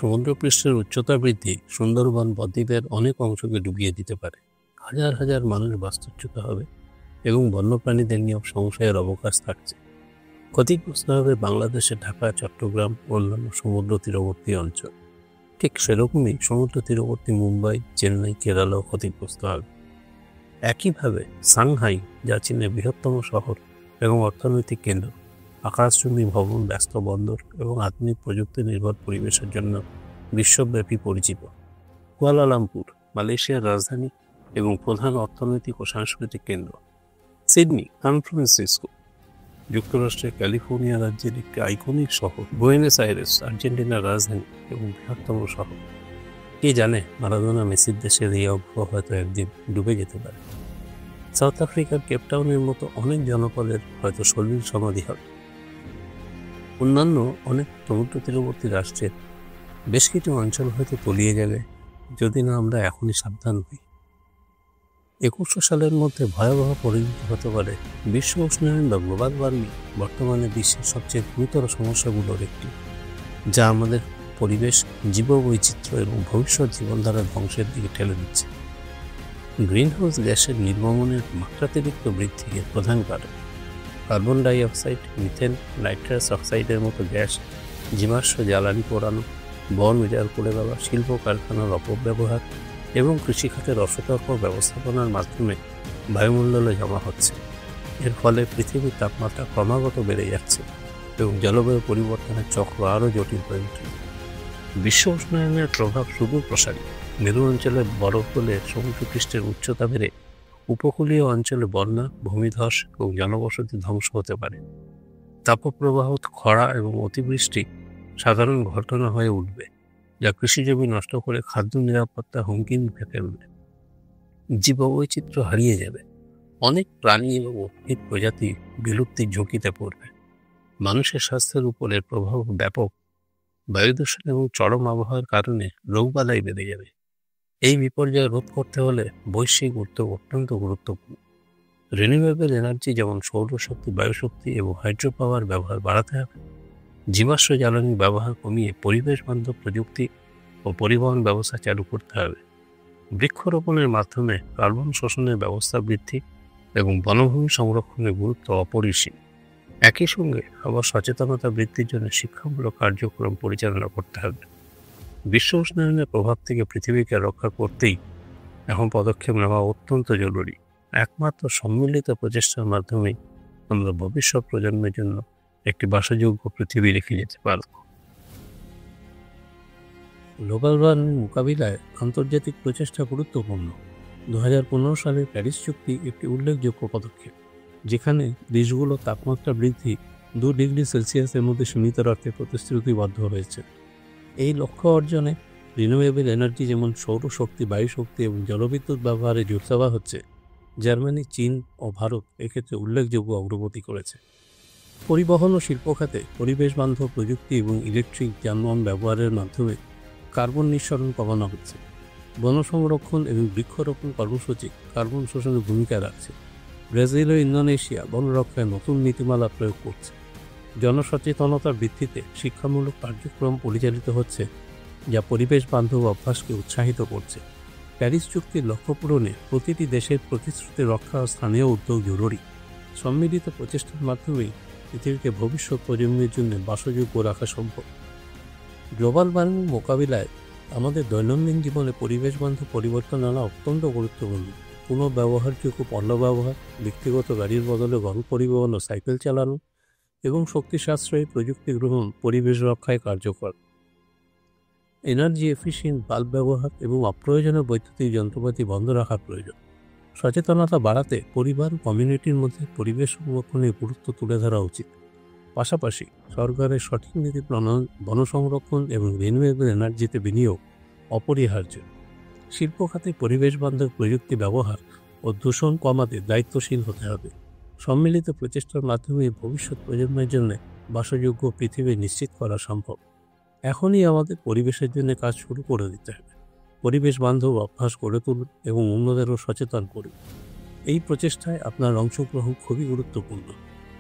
সমুদ্রপৃষ্ঠের উচ্চতা বৃদ্ধি সুন্দরবন বদ্বীপের অনেক অংশকে ডুবিয়ে দিতে পারে। হাজার হাজার মানুষ বাস্তুচ্যুত হবে এবং বন্যপ্রাণীদের নিয়ে সংশয়ের অবকাশ থাকছে। ক্ষতিগ্রস্ত হবে বাংলাদেশের ঢাকা, চট্টগ্রাম ও অন্যান্য সমুদ্র তীরবর্তী অঞ্চল। ঠিক সেরকমই সমুদ্র তীরবর্তী মুম্বাই, চেন্নাই, কেরালাও ক্ষতিগ্রস্ত হবে। একইভাবে সাংহাই, যা চীনের বৃহত্তম শহর এবং অর্থনৈতিক কেন্দ্র, আকাশচুম্বী ভবন, ব্যস্ত বন্দর এবং আধুনিক প্রযুক্তি নির্ভর পরিবেশের জন্য বিশ্বব্যাপী পরিচিত। কুয়ালালামপুর, মালয়েশিয়ার রাজধানী এবং প্রধান অর্থনৈতিক ও সাংস্কৃতিক কেন্দ্র। সিডনি, সান ফ্রান্সিসকো, যুক্তরাষ্ট্রের ক্যালিফোর্নিয়া রাজ্যের একটি আইকনিক শহর। বুয়েনোস আইরেস, আর্জেন্টিনার রাজধানী এবং বৃহত্তম শহর। কে জানে, মারাদোনা, মেসির দেশের এই অগ্রহ হয়তো একদিন ডুবে যেতে পারে। সাউথ আফ্রিকার কেপটাউনের মতো অনেক জনপদের হয়তো সলিল সমাধি হবে। অন্যান্য অনেক সমুদ্র তীরবর্তী রাষ্ট্রের বেশ কিছু অঞ্চল হয়তো তলিয়ে যাবে যদি না আমরা এখনই সাবধান হই। 2100 সালের মধ্যে ভয়াবহ পরিণতি হতে পারে বিশ্ব উষ্ণায়ন বা গ্লোবাল ওয়ার্মিং, বর্তমানে বিশ্বের সবচেয়ে গুরুতর সমস্যাগুলোর একটি, যা আমাদের পরিবেশ, জীববৈচিত্র্য এবং ভবিষ্যৎ জীবনধারার ধ্বংসের দিকে ঠেলে দিচ্ছে। গ্রিনহাউস গ্যাসের নির্গমনের মাত্রাতিরিক্ত বৃদ্ধি এর প্রধান কারণ। Carbon die oxide, methane, nitrous অক্সাইডের মতো গ্যাস, জীবাশ্ম জ্বালানি পোড়ানো, বন উজাড় করে দেওয়া, শিল্প কারখানার অপব্যবহার এবং কৃষিখাতের অসতর্ক ব্যবস্থাপনার মাধ্যমে বায়ুমণ্ডলে জমা হচ্ছে। এর ফলে পৃথিবীর তাপমাত্রা ক্রমাগত বেড়ে যাচ্ছে এবং জলবায়ু পরিবর্তনের চক্র আরও জটিল হয়ে উঠছে। বিশ্ব উষ্ণায়নের প্রভাব সুদূর প্রসারী। মেরু অঞ্চলে বরফ গলে সমুদ্রপৃষ্ঠের উচ্চতা বেড়ে উপকূলীয় অঞ্চলে বন্যা, ভূমিধস এবং জনবসতি ধ্বংস হতে পারে। তাপপ্রবাহ, খরা এবং অতিবৃষ্টি সাধারণ ঘটনা হয়ে উঠবে, যা কৃষিজমি নষ্ট করে খাদ্য নিরাপত্তা হুমকির মুখে ফেলবে। জীববৈচিত্র্য হারিয়ে যাবে। অনেক প্রাণী এবং উদ্ভিদ প্রজাতি বিলুপ্তির ঝুঁকিতে পড়বে। মানুষের স্বাস্থ্যের উপর এর প্রভাব ব্যাপক। বায়ুদূষণ এবং চরম আবহাওয়ার কারণে রোগবালাই বেড়ে যাবে। এই বিপর্যয় রোধ করতে হলে বৈশ্বিক উদ্যোগ অত্যন্ত গুরুত্বপূর্ণ। রিনিউয়েবল এনার্জি যেমন সৌরশক্তি, বায়ুশক্তি এবং হাইড্রো পাওয়ার ব্যবহার বাড়াতে হবে। জীবাশ্ম জ্বালানি ব্যবহার কমিয়ে পরিবেশ বান্ধব প্রযুক্তি ও পরিবহন ব্যবস্থা চালু করতে হবে। বৃক্ষরোপণের মাধ্যমে কার্বন শোষণের ব্যবস্থা বৃদ্ধি এবং বনভূমি সংরক্ষণের গুরুত্ব অপরিসীম। একই সঙ্গে সবার সচেতনতা বৃদ্ধির জন্য শিক্ষামূলক কার্যক্রম পরিচালনা করতে হবে। বিশ্ব উষ্ণায়নের প্রভাব থেকে পৃথিবীকে রক্ষা করতেই এখন পদক্ষেপ নেওয়া অত্যন্ত জরুরি। একমাত্র সম্মিলিত প্রচেষ্টার মাধ্যমেই আমরা ভবিষ্যৎ প্রজন্মের জন্য একটি বাসযোগ্য পৃথিবী রেখে যেতে পারব। গ্লোবাল ওয়ার্মিং মোকাবিলায় আন্তর্জাতিক প্রচেষ্টা গুরুত্বপূর্ণ। 2015 সালের প্যারিস চুক্তি একটি উল্লেখযোগ্য পদক্ষেপ, যেখানে দেশগুলো তাপমাত্রা বৃদ্ধি 2 ডিগ্রি সেলসিয়াসের মধ্যে সীমিত রাখতে প্রতিশ্রুতিবদ্ধ হয়েছে। এই লক্ষ্য অর্জনে রিনিউয়েবল এনার্জি যেমন সৌরশক্তি, বায়ুশক্তি এবং জলবিদ্যুৎ ব্যবহারে জোর দেওয়া হচ্ছে। জার্মানি, চীন ও ভারত এক্ষেত্রে উল্লেখযোগ্য অগ্রগতি করেছে। পরিবহন ও শিল্প খাতে পরিবেশ বান্ধব প্রযুক্তি এবং ইলেকট্রিক যানবাহন ব্যবহারের মাধ্যমে কার্বন নিঃসরণ কমানো হচ্ছে। বন সংরক্ষণ এবং বৃক্ষরোপণ কর্মসূচি কার্বন শোষণে ভূমিকা রাখছে। ব্রাজিল ও ইন্দোনেশিয়া বন রক্ষায় নতুন নীতিমালা প্রয়োগ করছে। জনসচেতনতার ভিত্তিতে শিক্ষামূলক কার্যক্রম পরিচালিত হচ্ছে, যা পরিবেশ বান্ধব অভ্যাসকে উৎসাহিত করছে। প্যারিস চুক্তির লক্ষ্য পূরণে প্রতিটি দেশের প্রতিশ্রুতি রক্ষা ও স্থানীয় উদ্যোগ জরুরি। সম্মিলিত প্রচেষ্টার মাধ্যমেই পৃথিবীকে ভবিষ্যৎ প্রজন্মের জন্য বাসযোগ্য রাখা সম্ভব। গ্লোবাল ওয়ার্মিং মোকাবিলায় আমাদের দৈনন্দিন জীবনে পরিবেশ বান্ধব পরিবর্তন আনা অত্যন্ত গুরুত্বপূর্ণ। পুনঃব্যবহারযোগ্য পণ্য ব্যবহার, ব্যক্তিগত গাড়ির বদলে গণপরিবহন ও সাইকেল চালানো এবং শক্তি সাশ্রয়ী প্রযুক্তি গ্রহণ পরিবেশ রক্ষায় কার্যকর। এনার্জি এফিশিয়েন্ট বাল্ব ব্যবহার এবং অপ্রয়োজনীয় বৈদ্যুতিক যন্ত্রপাতি বন্ধ রাখা প্রয়োজন। সচেতনতা বাড়াতে পরিবার ও কমিউনিটির মধ্যে পরিবেশ সংরক্ষণের গুরুত্ব তুলে ধরা উচিত। পাশাপাশি সরকারের সঠিক নীতি প্রণয়ন, বন সংরক্ষণ এবং রিনিউয়েবল এনার্জিতে বিনিয়োগ অপরিহার্য। শিল্প খাতে পরিবেশ বান্ধব প্রযুক্তি ব্যবহার ও দূষণ কমাতে দায়িত্বশীল হতে হবে। সম্মিলিত প্রচেষ্টার মাধ্যমে ভবিষ্যৎ প্রজন্মের জন্য বাসযোগ্য পৃথিবী নিশ্চিত করা সম্ভব। এখনই আমাদের পরিবেশের জন্য কাজ শুরু করে দিতে হবে। পরিবেশ বান্ধব অভ্যাস গড়ে তুলুন এবং অন্যদেরও সচেতন করুন। এই প্রচেষ্টায় আপনার অংশগ্রহণ খুবই গুরুত্বপূর্ণ।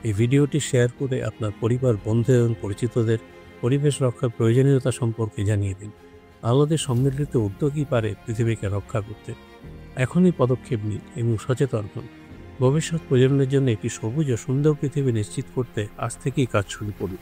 এই ভিডিওটি শেয়ার করে আপনার পরিবার, বন্ধু এবং পরিচিতদের পরিবেশ রক্ষার প্রয়োজনীয়তা সম্পর্কে জানিয়ে দিন। আমাদের সম্মিলিত উদ্যোগই পারে পৃথিবীকে রক্ষা করতে। এখনই পদক্ষেপ নিন এবং সচেতন হন। ভবিষ্যৎ প্রজন্মের জন্য একটি সবুজ ও সুন্দর পৃথিবী নিশ্চিত করতে আজ থেকেই কাজ শুরু করুন।